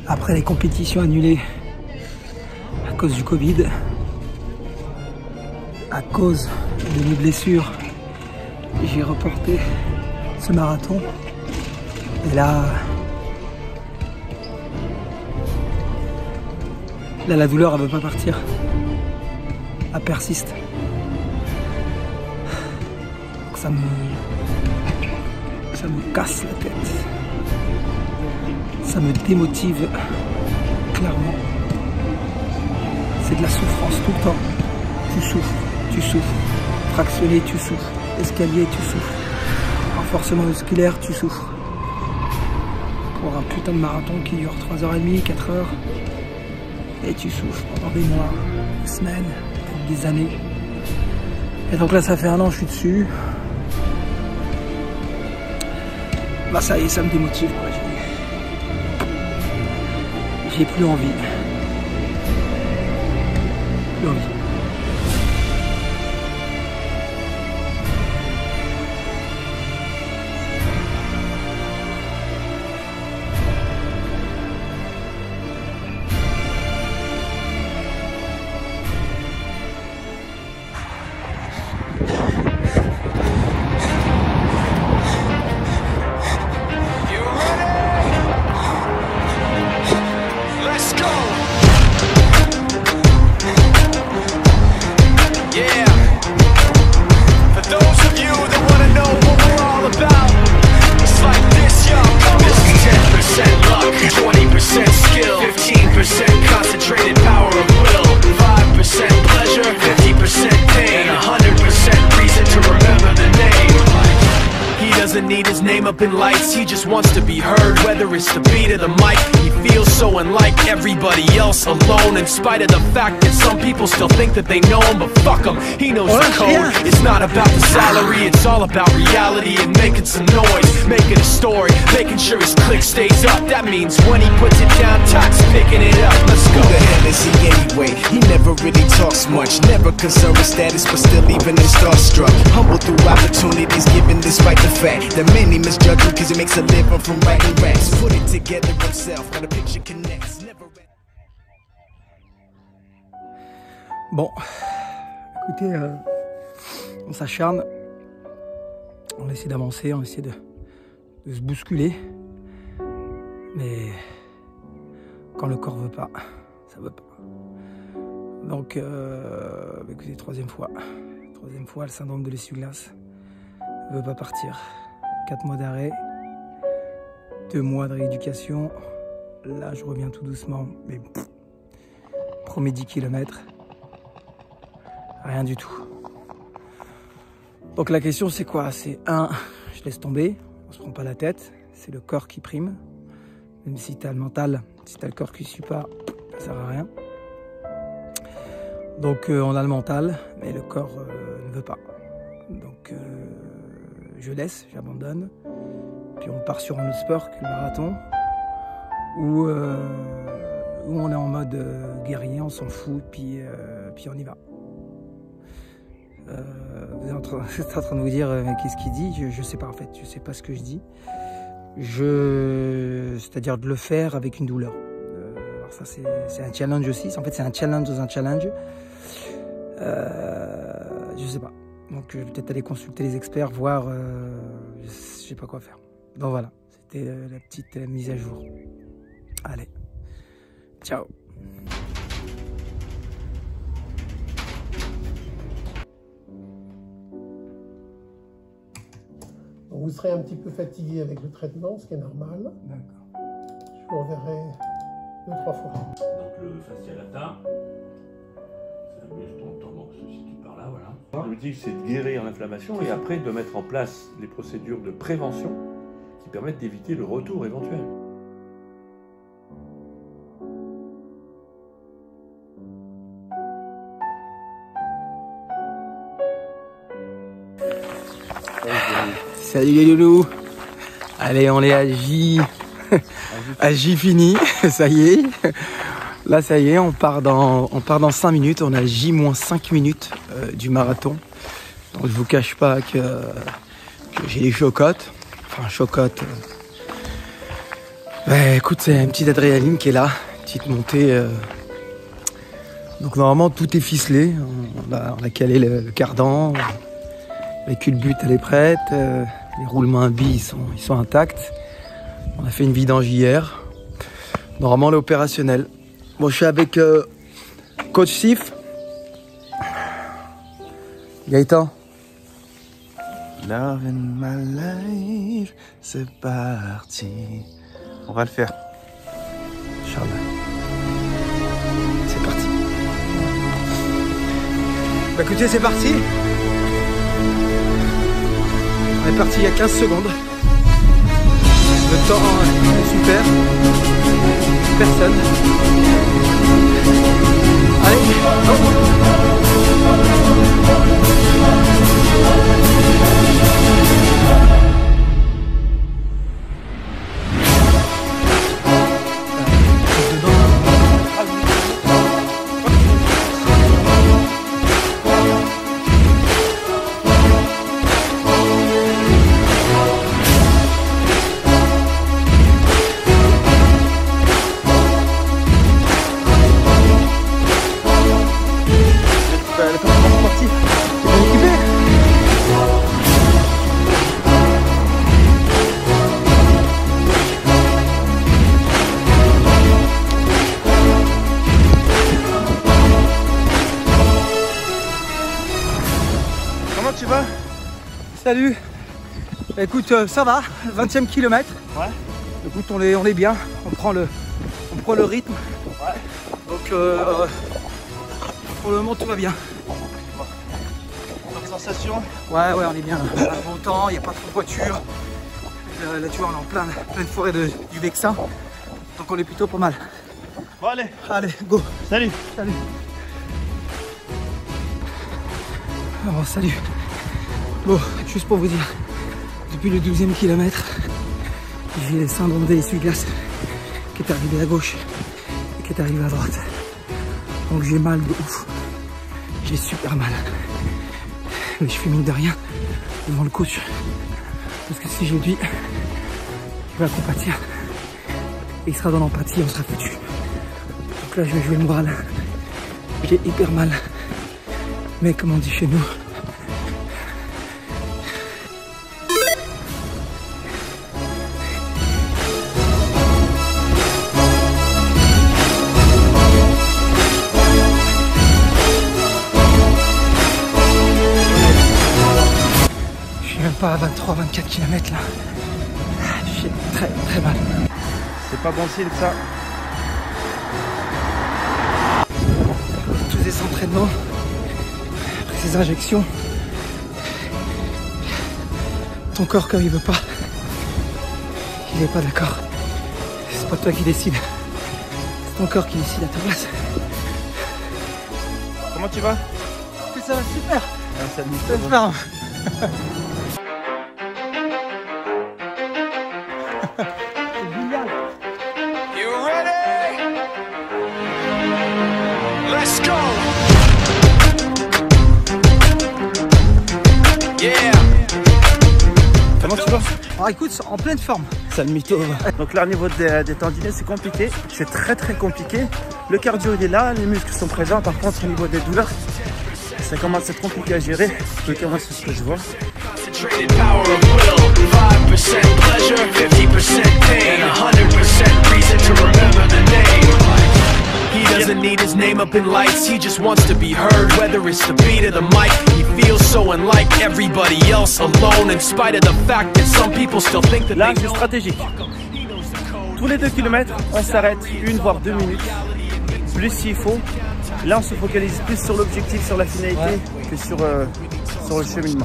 après les compétitions annulées à cause du Covid, à cause de mes blessures, j'ai reporté ce marathon. Et là, la douleur, elle veut pas partir. Elle persiste. Donc ça me casse la tête. Ça me démotive clairement. C'est de la souffrance tout le temps. Tu souffres, tu souffres. Fractionné, tu souffres. Escalier, tu souffres. Renforcement musculaire, tu souffres. Pour un putain de marathon qui dure 3h30, 4h. Et tu souffres pendant des mois, des semaines, peut-être des années. Et donc là, ça fait 1 an que je suis dessus. Bah ça y est, ça me démotive, quoi. J'ai plus envie. Plus envie. Need his name up in lights, he just wants to be heard. Whether it's the beat of the mic, he feels so unlike everybody else, alone. In spite of the fact that some people still think that they know him, but fuck him, he knows the code. It's not about the salary, it's all about reality and making some noise, making a story, making sure his click stays up. That means when he puts it down, Tox picking it up. Let's go. Who the hell is he anyway? He never really talks much, never concerned with status, but still even him starstruck. Humble through opportunities given despite the fact that many misjudge him cause he makes a living from writing raps. Put it together himself, got a picture connects. Never... Bon, écoutez, on s'acharne, on essaie d'avancer, on essaie de se bousculer, mais quand le corps veut pas, ça veut pas. Donc, écoutez, troisième fois, le syndrome de l'essuie-glace veut pas partir. 4 mois d'arrêt, 2 mois de rééducation. Là, je reviens tout doucement, mais premier 10 km, rien du tout. Donc la question, c'est quoi? C'est je laisse tomber, on se prend pas la tête, c'est le corps qui prime. Même si t'as le mental, si t'as le corps qui suit pas, ça sert à rien. Donc on a le mental, mais le corps ne veut pas. Donc je laisse, j'abandonne, puis on part sur un autre sport que le marathon, où on est en mode guerrier, on s'en fout, puis on y va. Vous êtes en train de vous dire qu'est-ce qu'il dit, je sais pas en fait, je sais pas ce que je dis. C'est-à-dire de le faire avec une douleur. Alors ça c'est un challenge aussi, en fait c'est un challenge dans un challenge. Je sais pas. Donc je vais peut-être aller consulter les experts, voir, je sais pas quoi faire. Donc voilà, c'était la petite mise à jour. Allez, ciao. Vous serez un petit peu fatigué avec le traitement, ce qui est normal. D'accord. Je vous reverrai 2-3 fois. Donc le fascia lata, c'est le muscle dont le tendon se situe par là, voilà. L'objectif c'est de guérir l'inflammation et après de mettre en place les procédures de prévention qui permettent d'éviter le retour éventuel. Salut les loulous. Allez, on est à J. À J fini, ça y est. Là, ça y est, on part dans 5 minutes. On a J-5 minutes du marathon. Donc, je vous cache pas que j'ai des chocottes. Enfin, chocottes. Bah écoute, c'est une petite adrénaline qui est là, une petite montée. Donc normalement tout est ficelé, on a calé le cardan, la culbute elle est prête, les roulements à billes ils sont intacts. On a fait une vidange hier, normalement elle est opérationnelle. Bon, je suis avec coach Sif. Gaëtan. Love in my life, c'est parti. On va le faire. Charles. C'est parti. Bah écoutez, c'est parti. On est parti il y a 15 secondes. Le temps est super. Personne. Allez, Tu vas? salut. Écoute, ça va, 20e kilomètre. Ouais. Écoute, on est bien, on prend le rythme. Ouais. Donc pour le moment tout va bien. Bonne sensation? Ouais, on est bien. On a un bon temps, il n'y a pas trop de voitures. Là tu vois, on est en pleine forêt du Vexin. Donc on est plutôt pas mal. Bon allez. Allez, go. Salut. Salut. Alors salut. Bon, juste pour vous dire, depuis le 12e kilomètre, j'ai le syndrome des essuie-glaces qui est arrivé à gauche et qui est arrivé à droite. Donc j'ai mal de ouf. J'ai super mal. Mais je fais mine de rien devant le coach. Parce que si je lui dis, il va compatir. Et il sera dans l'empathie, on sera foutu. Donc là je vais jouer le moral. J'ai hyper mal. Mais comme on dit chez nous, pas à 23-24 km là. J'ai très mal. C'est pas bon signe ça. Tous ces entraînements, après ces injections, ton corps quand il veut pas, il est pas d'accord. C'est pas toi qui décide, c'est ton corps qui décide à ta place. Comment tu vas? Ça va super. Ah, salut. J'espère. You ready? Let's go. Yeah. Comment tu vas? Alors écoute, en pleine forme. C'est le mytho. Donc là au niveau des tendinés c'est compliqué. C'est très compliqué. Le cardio il est là, les muscles sont présents. Par contre au niveau des douleurs, ça commence à être compliqué à gérer. Donc moi c'est ce que je vois. Concentrated power of will, 5% pleasure, 50% pain, 100% reason to remember the name. He doesn't need his name up in lights, he just wants to be heard, whether it's the beat of the mic. He feels so unlike everybody else, alone, in spite of the fact that some people still think that Là they c'est know. stratégique. Tous les 2 km, on s'arrête 1 voire 2 minutes, plus s'il faut. Là on se focalise plus sur l'objectif, sur la finalité, que sur le cheminement.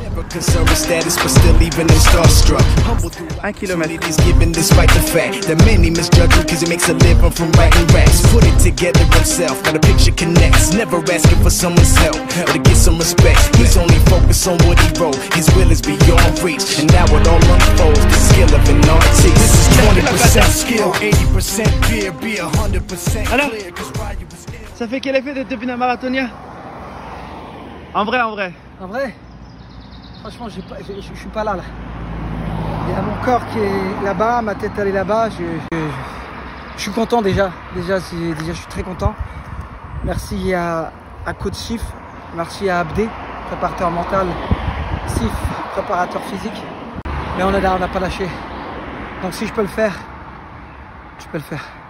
1 km. He's given despite the fact that many misjudge him because he makes a living from writing raps. Put it together himself, got a picture connects. Never asking for someone's help or to get some respect. He's only focused on what he wrote. His will is beyond reach, and now it all unfolds. The skill of an artist. This is 20% skill, 80% fear, be 100% Alors, clear. 'Cause why you was ça fait quel effet d'être devenu un marathonien? En vrai. En vrai, franchement, je suis pas là. Il y a mon corps qui est là-bas, ma tête elle est là-bas. Je suis content déjà je suis très content. Merci à coach Sif, merci à Abdé, préparateur mental, Sif, préparateur physique. Mais on est là, on n'a pas lâché. Donc si je peux le faire, je peux le faire.